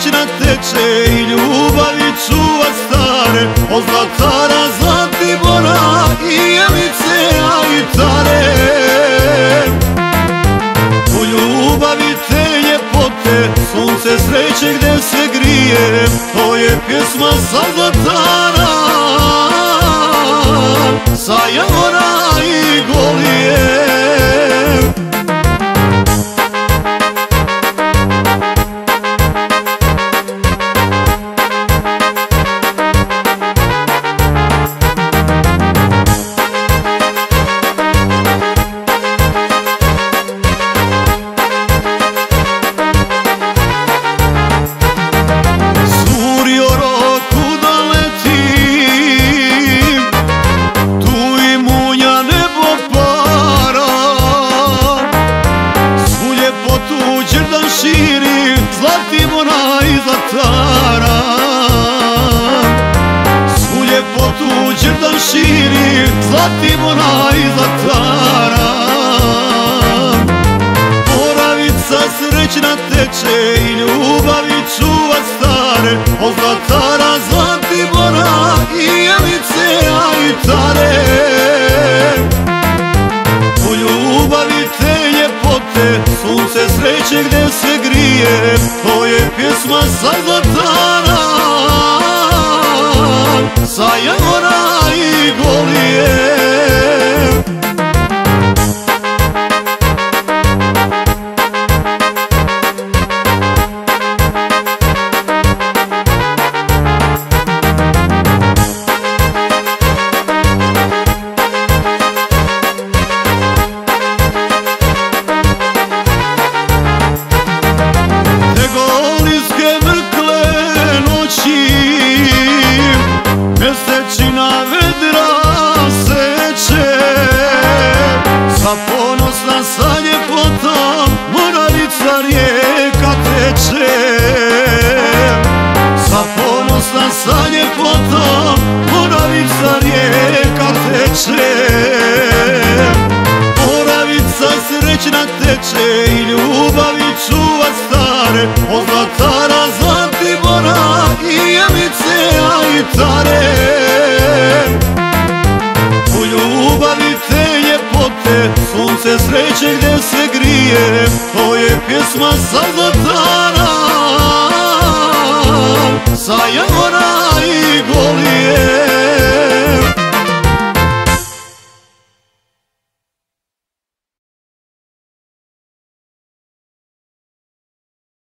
srećna teče i ljubavi čuva stare, od Zlatara, Zlatibora i Jelice, a i Tare. U ljubavi te ljepote, sunce sreće gde se grije, to je pjesma sa Zlatara, sa Javora i Golije. Zlatibora i Zlatara, svu ljepotu Đerdan širi, Zlatibora i Zlatara. Moravica srećna teče i ljubavi čuva stare, od Zlatara, Zlatibora i Jelice, a i Tare. U ljubavi te ljepote, sunce sreće gde se grije, to je pjesma sa Zlatara, sa Javora i Golije. Mesečina vedra seče, sa ponosna sa ljepotom Moravica rijeka teče. Sa ponosna sa ljepotom Moravica rijeka teče. Moravica srećna teče i ljubavi čuva stare, od Zlatara, Zlatibora i Jelice, a i Tare. U ljubavi te ljepote, sunce sreće gde se grije, to je pjesma sa Zlatara, sa Javora